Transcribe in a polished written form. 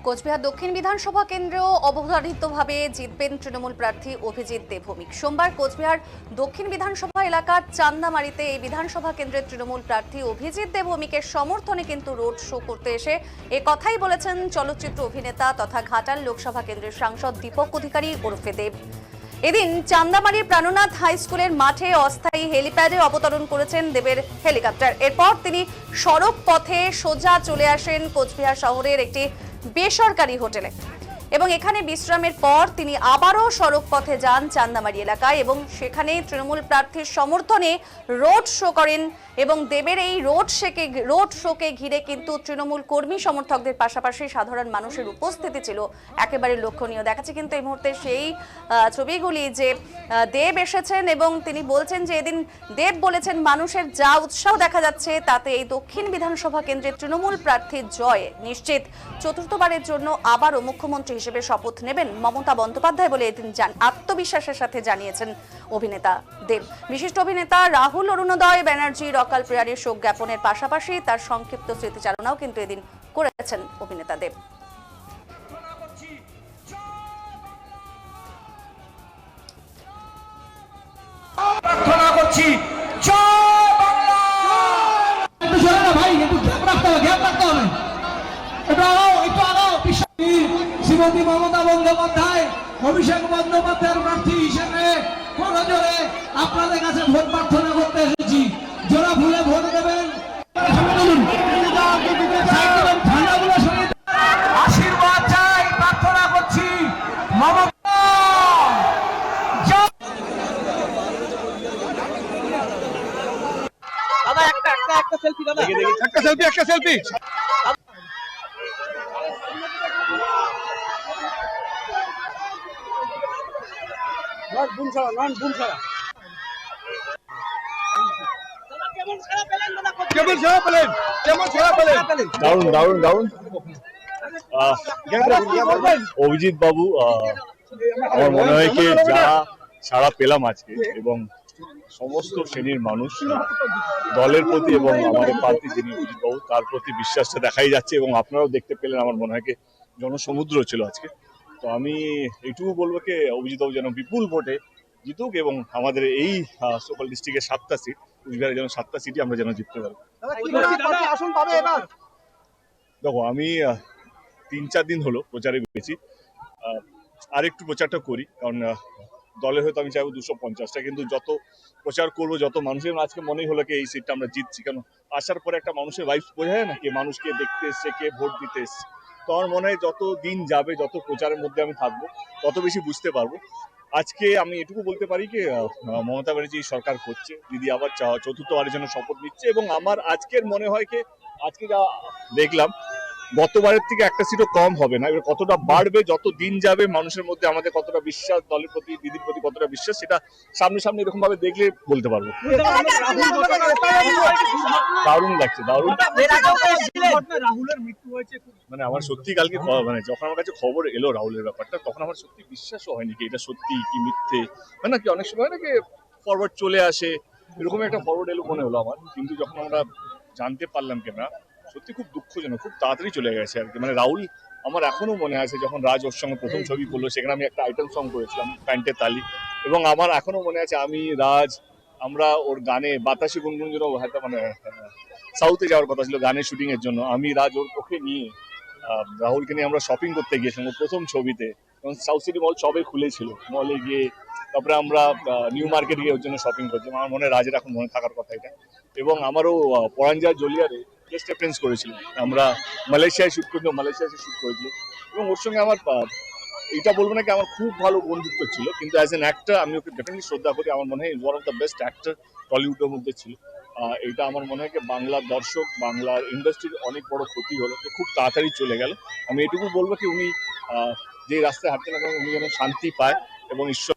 কোচবিহার দক্ষিণ বিধানসভা কেন্দ্র অবধারিতভাবে জিতবেন তৃণমূল প্রার্থী অভিজিৎ দেবভৌমিক। সোমবার কোচবিহার দক্ষিণ বিধানসভা এলাকার চান্দামারিতে এই বিধানসভা কেন্দ্রের তৃণমূল প্রার্থী অভিজিৎ দেবভৌমিকের সমর্থনে কিন্তু রোড শো করতে এসে এ কথাই বলেছেন চলচ্চিত্র অভিনেতা তথা ঘাটাল লোকসভা কেন্দ্রের সাংসদ দীপক অধিকারী ওরফে দেব। এদিন চান্দামারির প্রাণনাথ হাই স্কুলের মাঠে অস্থায়ী হেলিপ্যাডে অবতরণ করেছেন দেবের হেলিকপ্টার। এরপর তিনি সড়ক পথে সোজা চলে আসেন কোচবিহার শহরের একটি বেসরকারি হোটেলে এবং এখানে বিশ্রামের পর তিনি আবারও সড়ক পথে যান চান্দামারি এলাকায় এবং সেখানে তৃণমূল প্রার্থীর সমর্থনে রোড শো করেন এবং দেবের এই রোড শোকে ঘিরে কিন্তু তৃণমূল কর্মী সমর্থকদের পাশাপাশি সাধারণ মানুষের উপস্থিতি ছিল একেবারে লক্ষণীয়। দেখাচ্ছে কিন্তু এই মুহূর্তে সেই ছবিগুলি যে দেব এসেছেন এবং তিনি বলছেন যে এদিন দেব বলেছেন মানুষের যা উৎসাহ দেখা যাচ্ছে তাতে এই দক্ষিণ বিধানসভা কেন্দ্রের তৃণমূল প্রার্থীর জয় নিশ্চিত। চতুর্থবারের জন্য আবারও মুখ্যমন্ত্রী হিসেবে শপথ নেবেন মমতা বন্দ্যোপাধ্যায় বলে এদিন আত্মবিশ্বাসের সাথে জানিয়েছেন অভিনেতা দেব। বিশিষ্ট অভিনেতা রাহুল অরুণোদয় ব্যানার্জির অকাল প্রয়াণের শোক জ্ঞাপনের পাশাপাশি তার সংক্ষিপ্ত স্মৃতিচারণাও কিন্তু এদিন করেছেন অভিনেতা দেব। প্রার্থনা করছি শ্রীমতী মমতা বন্দ্যোপাধ্যায় অভিষেক বন্দ্যোপাধ্যায়ের প্রার্থী হিসেবে করজোরে আপনাদের কাছে ভোট প্রার্থনা করতে এসেছি। যারা ভুলে ভোট দেবেন আশীর্বাদ চাই, প্রার্থনা করছি মমতা। দাদা একটা সেলফি দাদা, একটা সেলফি অভিজিৎ বাবু আমার মনে হয় কি যা সাড়া পেলাম আজকে এবং সমস্ত শ্রেণীর মানুষ দলের প্রতি এবং আমাদের প্রার্থী যিনি অভিজিৎ বাবু তার প্রতি বিশ্বাসটা দেখাই যাচ্ছে এবং আপনারাও দেখতে পেলেন। আমার মনে হয় কি জনসমুদ্র ছিল আজকে। তো আমি এইটুকু বলবো কি অভিজিৎ বাবু যেন বিপুল ভোটে জিতুক এবং আমাদের এই সকল ডিস্ট্রিক্টের 7টা সিট, কুচবিহারের যেন 7টা সিটই আমরা যেন জিততে পারবো। দেখো আমি 3-4 দিন হলো প্রচারে গেছি, আর একটু প্রচারটা করি কারণ দলের হয়তো আমি চাইবো 250টা, কিন্তু যত প্রচার করবো যত মানুষের আজকে মনেই হলো কি এই সিটটা আমরা জিতছি। কেন আসার পরে একটা মানুষের ভাইবস বোঝা যায় না, কে মানুষকে দেখতে এসছে, কে ভোট দিতে এসছে। তো আমার মনে হয় যত দিন যাবে যত প্রচারের মধ্যে আমি থাকবো তত বেশি বুঝতে পারবো। আজকে আমি এটুকু বলতে পারি কি মমতা ব্যানার্জি সরকার করছে, দিদি আবার চতুর্থবারের জন্য শপথ নিচ্ছে এবং আমার আজকের মনে হয় কি আজকে যা দেখলাম গতবারের থেকে একটা সিটও কম হবে না। এবার কতটা বাড়বে যত দিন যাবে, মানুষের মধ্যে আমাদের কতটা বিশ্বাস, দলের প্রতি দিদির প্রতি কতটা বিশ্বাস, সেটা সামনে সামনে এরকম ভাবে দেখলে বলতে পারবো। দারুণ লাগছে, দারুণ। রাহুলের মৃত্যু হয়েছে, মানে আমার সত্যি কালকে মানে যখন আমার কাছে খবর এলো রাহুলের ব্যাপারটা তখন আমার সত্যি বিশ্বাসও হয়নি কি এটা সত্যি কি মিথ্যে। মানে কি অনেক সময় নাকি ফরওয়ার্ড চলে আসে, এরকম একটা ফরওয়ার্ড এলো মনে হলো আমার, কিন্তু যখন আমরা জানতে পারলাম কি না সত্যি খুব দুঃখজনক, খুব তাড়াতাড়ি চলে গেছে আর কি। মানে রাহুল আমার এখনো মনে আছে যখন রাজ ওর সঙ্গে প্রথম ছবি করলো সেখানে আমি একটা আইটেম সং করেছিলাম প্যান্টের তালি, এবং আমার এখনো মনে আছে আমি রাজ আমরা ওর গানে বাতাসে গুনগুন জন্য হয়তো মানে সাউথে যাওয়ার কথা ছিল গানের শুটিং এর জন্য, আমি রাজ ওকে নিয়ে রাহুলকে নিয়ে আমরা শপিং করতে গিয়েছিলাম ওর প্রথম ছবিতে, এবং সাউথ সিটি মল সবে খুলেছিল, মলে গিয়ে তারপরে আমরা নিউ মার্কেট গিয়ে ওর জন্য শপিং করছি। আমার মনে হয় রাজের এখন মনে থাকার কথা এটা। এবং আমারও পরাঞ্জা জলিয়ারে গেস্ট অ্যাপিয়ারেন্স করেছিল, আমরা মালয়েশিয়ায় শুট করছিলাম, মালয়েশিয়ায় শুট করেছিল এবং ওর সঙ্গে আমার এটা বলবো না কি আমার খুব ভালো বন্ধুত্ব ছিল, কিন্তু অ্যাজ এন অ্যাক্টর আমি ওকে ডেফিনেটলি শ্রদ্ধা করি। আমার মনে হয় one of the best actor টলিউডের মধ্যে ছিল। এটা আমার মনে হয় কি বাংলার দর্শক, বাংলার ইন্ডাস্ট্রির অনেক বড় ক্ষতি হলো, খুব তাড়াতাড়ি চলে গেল। আমি এটুকু বলবো কি উনি যে রাস্তায় হাঁটতে না উনি যেন শান্তি পায় এবং ঈশ্বর